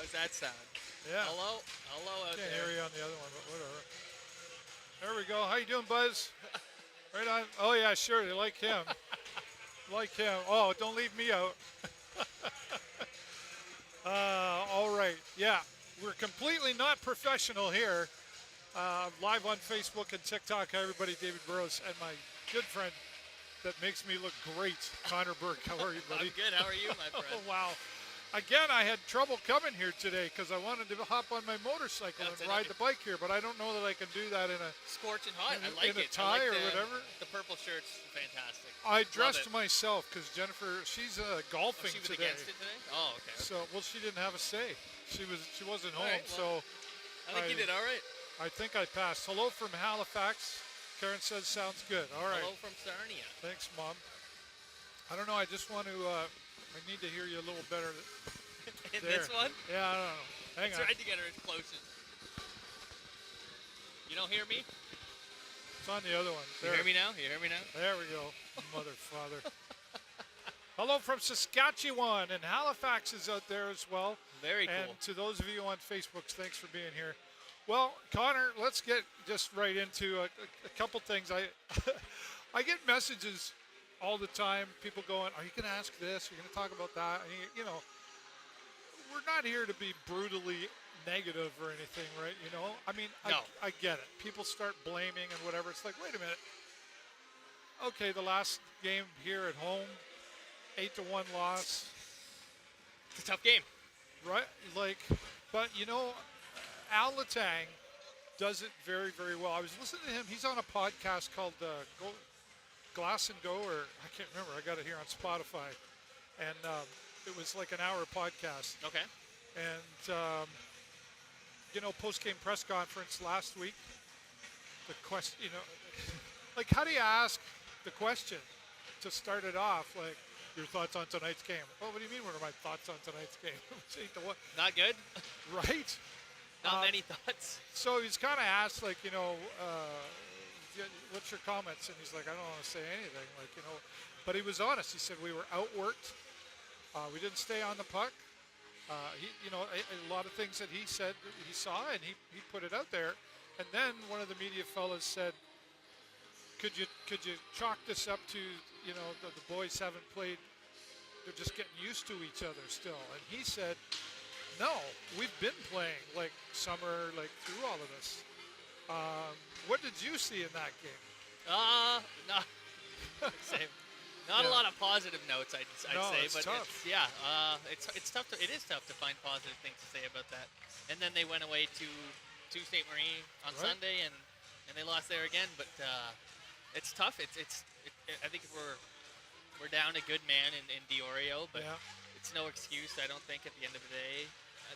was that sound? Yeah. Hello? Hello out Can't there. hear you on the other one, but whatever. There we go. How you doing, Buzz? Right on. Oh, yeah, sure. They like him. Like him. Oh, don't leave me out. All right. Yeah, we're completely not professional here. Live on Facebook and TikTok. Hi, everybody. David Burrows and my good friend that makes me look great, Connor Burke. How are you, buddy? I'm good. How are you, my friend? Oh, wow. Again, I had trouble coming here today because I wanted to hop on my motorcycle and ride the bike here, but I don't know that I can do that in a scorching hot. in, I like in a it. tie I like or whatever. The purple shirt's fantastic. I dressed myself because Jennifer, she's golfing she was today. against it today? Oh, okay. So, well, she didn't have a say. She wasn't home, right, well, so I think you did all right. I think I passed. Hello from Halifax. Karen says sounds good. All right. Hello from Sarnia. Thanks, Mom. I don't know. I just want to. I need to hear you a little better. In this one? Yeah, I don't know. Hang on. Tried to get her as close as. You don't hear me? It's on the other one. There. You hear me now? You hear me now? There we go. Mother, father. Hello from Saskatchewan, and Halifax is out there as well. Very cool. And to those of you on Facebook, thanks for being here. Well, Connor, let's get just right into a couple things. I get messages all the time. People going, "Are you going to ask this? Are you going to talk about that?" And you know, we're not here to be brutally negative or anything, right? You know, I mean, no. I get it. People start blaming and whatever. It's like, wait a minute. Okay, the last game here at home, 8-1 loss. It's a tough game. Right? Like, but you know, Al Letang does it very, very well. I was listening to him. He's on a podcast called Glass and Go, or I can't remember. I got it here on Spotify. And it was like an hour podcast. Okay. And, you know, post-game press conference last week, the question, you know, like how do you ask the question to start it off? Like, your thoughts on tonight's game. Well, what do you mean, what are my thoughts on tonight's game? Not good? Right? Not many thoughts. So he's kind of asked, like, you know, what's your comments? And he's like, I don't want to say anything. Like, you know, but he was honest. He said we were outworked. We didn't stay on the puck. You know, a lot of things that he said he saw, and he put it out there. And then one of the media fellas said, could you chalk this up to, you know, the boys haven't played, they're just getting used to each other still. And he said, no, we've been playing like summer, like through all of this. What did you see in that game? No. Same. Not a lot of positive notes, I'd say, but tough. It's tough. It is tough to find positive things to say about that. And then they went away to St. Marie on Sunday, and they lost there again. But it's tough. I think we're down a good man in Diorio, but it's no excuse. I don't think at the end of the day,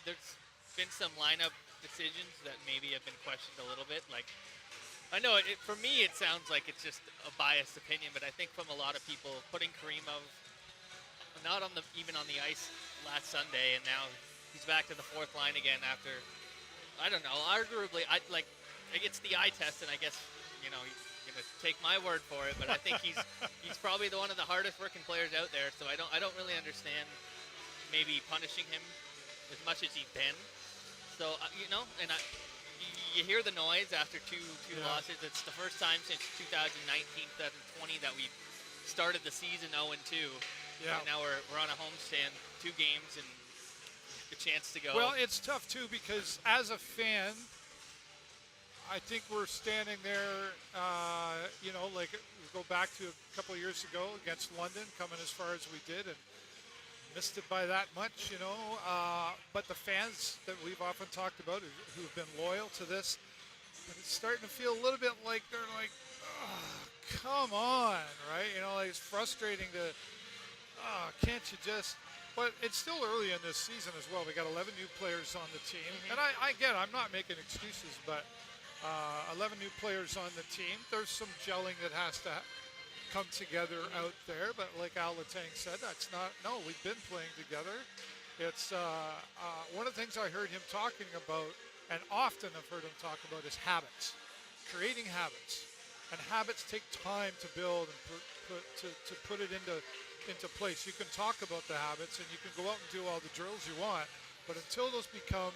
there's been some lineup decisions that maybe have been questioned a little bit, like. I know, for me, it sounds like it's just a biased opinion, but I think from a lot of people, putting Karimov not even on the ice last Sunday, and now he's back to the fourth line again after, I don't know, arguably, it's the eye test, and I guess, you know, you're going to take my word for it, but I think he's probably one of the hardest working players out there, so I don't really understand maybe punishing him as much as he's been. So, you know, and you hear the noise after two losses. It's the first time since 2019, 2020 that we started the season 0-2. Yeah. And now we're on a homestand, 2 games and a chance to go. Well, it's tough too because as a fan, I think we're standing there. You know, like we go back to a couple of years ago against London, coming as far as we did, and missed it by that much, you know. But the fans that we've often talked about who've been loyal to this, but it's starting to feel a little bit like they're like, oh, come on, right? You know, like it's frustrating to, can't you just, but it's still early in this season as well. We got 11 new players on the team. And I get it, I'm not making excuses, but 11 new players on the team. There's some gelling that has to come together out there, but like Al Letang said, we've been playing together. It's one of the things I heard him talking about, and often I've heard him talk about, is habits, creating habits. And habits take time to build and to put it into place. You can talk about the habits and you can go out and do all the drills you want, But until those become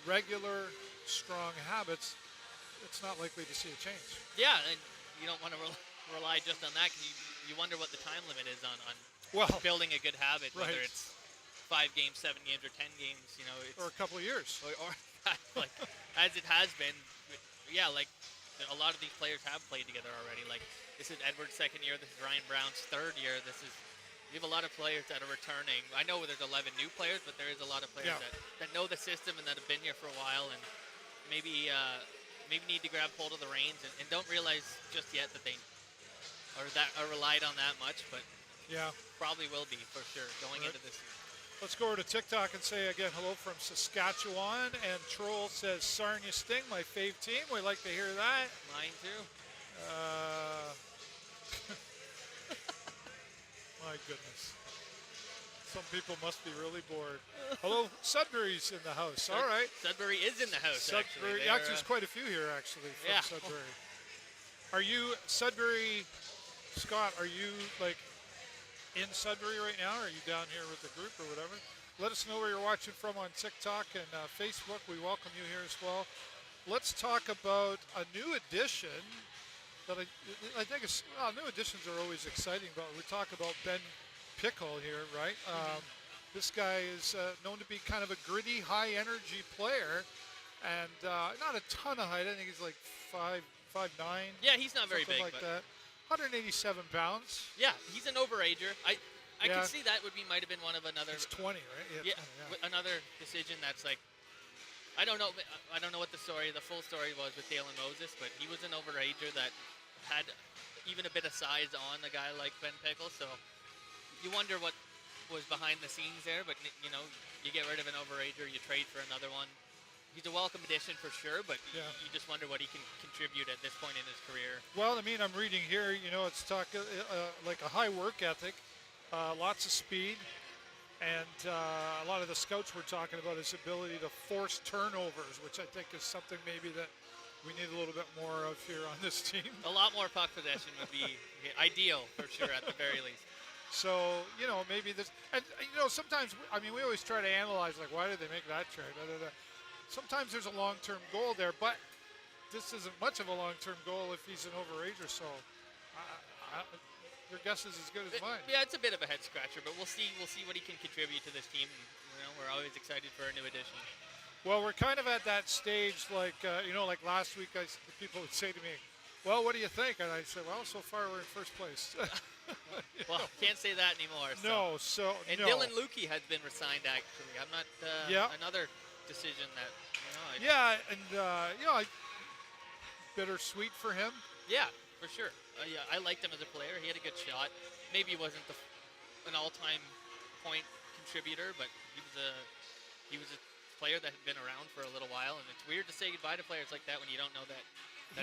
regular, strong habits, it's not likely to see a change. Yeah, and you don't want to rely just on that, because you wonder what the time limit is on Well, building a good habit, right. whether it's 5 games, 7 games, or 10 games. It's, or a couple of years. or like as it has been. Yeah, like a lot of these players have played together already. Like, this is Edward's second year. This is Ryan Brown's third year. We have a lot of players that are returning. I know there's 11 new players, but there is a lot of players that know the system and that have been here for a while, and maybe need to grab hold of the reins and don't realize just yet that they are relied on that much, but probably will be for sure going into this year. Let's go over to TikTok and say again hello from Saskatchewan. And Troll says, Sarnia Sting, my fave team. We like to hear that. Mine too. My goodness. Some people must be really bored. Hello, Sudbury's in the house. All right. Sudbury is in the house, Sudbury, actually. There's quite a few here, actually, from Sudbury. Are you, Sudbury, Scott, are you, like, in Sudbury right now, or are you down here with the group or whatever? Let us know where you're watching from on TikTok and Facebook. We welcome you here as well. Let's talk about a new addition that I think is, new additions are always exciting, but we talk about Ben Pickle here, right? This guy is known to be kind of a gritty, high-energy player, and not a ton of height. I think he's like 5'9". Yeah, he's not very big, like that. 187 pounds. Yeah, he's an overager. I Yeah. could see that might have been one of another. He's 20, right? Yeah, 20, another decision that's like, I don't know what the full story was with Dalen Moses, but he was an overager that had even a bit of size on a guy like Ben Pickle. So you wonder what was behind the scenes there, but you get rid of an overager, you trade for another one. He's a welcome addition for sure, but you just wonder what he can contribute at this point in his career. Well, I mean, I'm reading here, it's like a high work ethic, lots of speed, and a lot of the scouts were talking about his ability to force turnovers, which I think is something maybe that we need a little bit more of here on this team. A lot more puck possession would be ideal for sure, at the very least. So, maybe this, and sometimes, we always try to analyze, like, why did they make that trade? Sometimes there's a long-term goal there, but this isn't much of a long-term goal if he's an overager. So, your guess is as good as mine. Yeah, it's a bit of a head-scratcher, but we'll see what he can contribute to this team. We're always excited for a new addition. Well, we're kind of at that stage, like like last week, people would say to me, "Well, what do you think?" And I said, "Well, so far we're in first place." Well, can't say that anymore. And no. Dylan Lukey has been resigned. Actually, I'm not. Another decision that. Bittersweet for him. Yeah, for sure. I liked him as a player. He had a good shot. Maybe he wasn't an all-time point contributor, but he was a player that had been around for a little while, and it's weird to say goodbye to players like that when you don't know that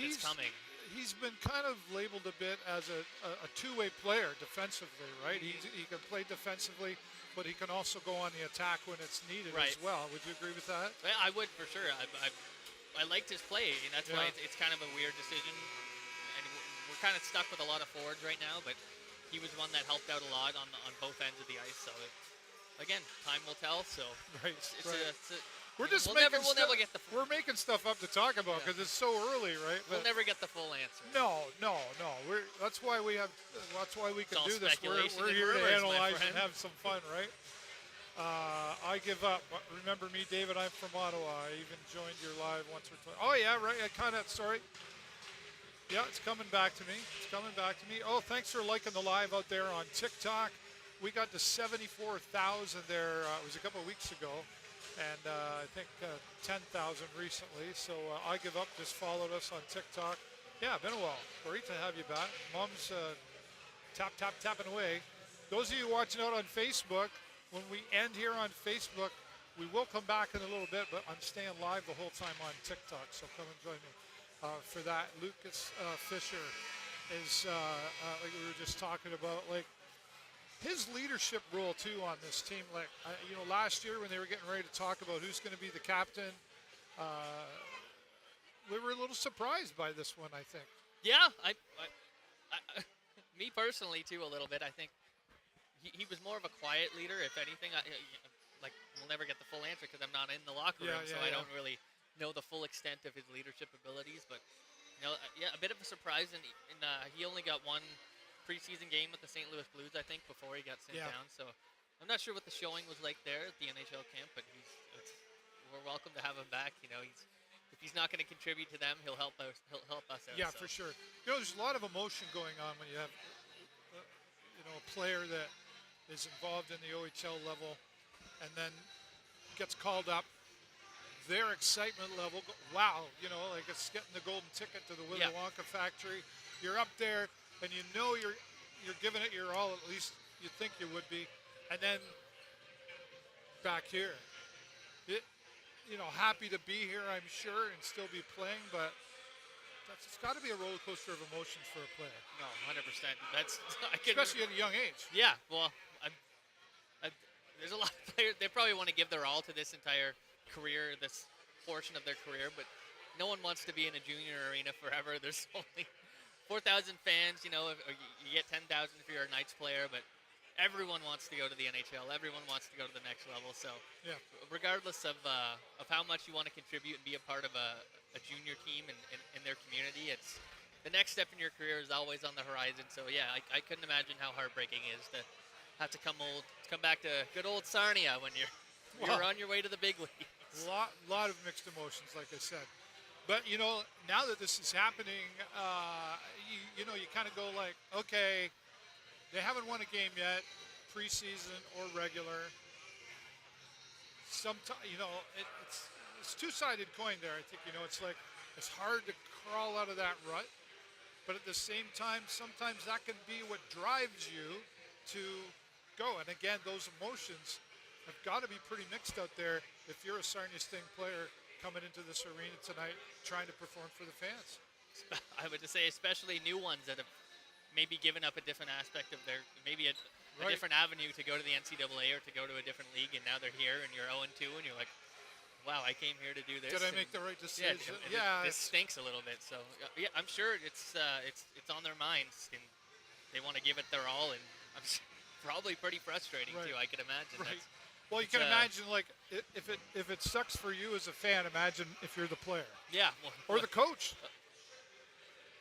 it's coming. He's been kind of labeled a bit as a two-way player defensively, right? Mm-hmm. He can play defensively, but he can also go on the attack when it's needed as well. Would you agree with that? Yeah, I would for sure. I liked his play, and that's why it's kind of a weird decision. And we're kind of stuck with a lot of forwards right now, but he was one that helped out a lot on both ends of the ice. So, again, time will tell. So, we're just we'll never get the full. We're making stuff up to talk about because it's so early, right? But we'll never get the full answer. No. That's why we can do this. We're here to analyze and have some fun, right? I give up. Remember me, David? I'm from Ottawa. I even joined your live once or twice. Oh yeah, right. Sorry. Yeah, it's coming back to me. Oh, thanks for liking the live out there on TikTok. We got to 74,000 there. It was a couple of weeks ago. And I think 10,000 recently. So I give up. Just followed us on TikTok. Yeah, been a while. Great to have you back. Mom's tapping away. Those of you watching out on Facebook, when we end here on Facebook, we will come back in a little bit, but I'm staying live the whole time on TikTok. So come and join me for that. Lucas Fisher is, like we were just talking about, like, his leadership role too on this team. Like last year when they were getting ready to talk about who's going to be the captain, we were a little surprised by this one, I think. Yeah, I me personally too, a little bit. I think he was more of a quiet leader. If anything, we'll never get the answer because I'm not in the locker room, so I yeah. don't really know the full extent of his leadership abilities. But a bit of a surprise, and he only got one preseason game with the St. Louis Blues, I think, before he got sent down. So I'm not sure what the showing was like there at the NHL camp, but we're welcome to have him back. If he's not going to contribute to them, he'll help us. He'll help us out. Yeah, so. for sure. There's a lot of emotion going on when you have a player that is involved in the OHL level and then gets called up. Their excitement level, wow, like it's getting the golden ticket to the Willy Wonka factory. You're up there, and you're giving it your all. At least you think you would be, and then back here, happy to be here, I'm sure, and still be playing, but it's got to be a roller coaster of emotions for a player. No, 100%. Especially at a young age. Yeah, well, there's a lot of players. They probably want to give their all to this entire career, this portion of their career, but no one wants to be in a junior arena forever. There's only 4,000 fans. You get 10,000 if you're a Knights player, but everyone wants to go to the NHL. Everyone wants to go to the next level. So, regardless of how much you want to contribute and be a part of a junior team in their community, it's the next step in your career is always on the horizon. So, I couldn't imagine how heartbreaking it is to have to come back to good old Sarnia when you're on your way to the big leagues. Lot of mixed emotions, like I said. But, now that this is happening, you kind of go like, okay, they haven't won a game yet, preseason or regular. Sometimes, it's two-sided coin there. I think, it's like it's hard to crawl out of that rut. But at the same time, sometimes that can be what drives you to go. And again, those emotions have got to be pretty mixed out there if you're a Sarnia Sting player coming into this arena tonight trying to perform for the fans. I would just say especially new ones that have maybe given up a different aspect of a different avenue to go to the NCAA or to go to a different league, and now they're here and you're 0-2 and you're like, wow, I came here to do this. Did I make the right decision? This stinks a little bit. So I'm sure it's on their minds and they want to give it their all, and I'm probably pretty frustrating too. I could imagine. Right. Well, you can imagine, like, if it sucks for you as a fan, imagine if you're the player. Yeah. Or the coach.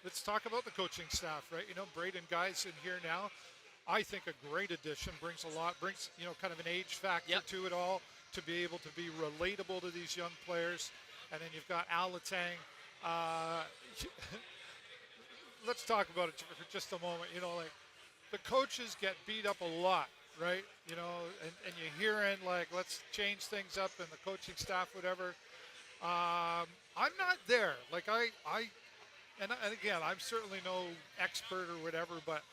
Let's talk about the coaching staff, right? Braden Guy's in here now. I think a great addition, brings kind of an age factor to it all, to be able to be relatable to these young players. And then you've got Al Letang. Let's talk about it for just a moment. Like, the coaches get beat up a lot. Right, and you're hearing like, let's change things up in the coaching staff, whatever. I'm not there. Like and again, I'm certainly no expert or whatever, but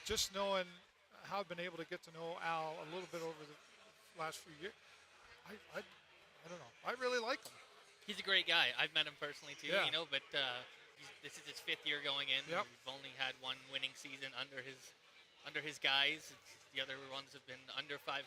just knowing how I've been able to get to know Al a little bit over the last few years, I don't know. I really like him. He's a great guy. I've met him personally too. But this is his 5th year going in. Yep. We've only had one winning season under his guys. The other ones have been under 500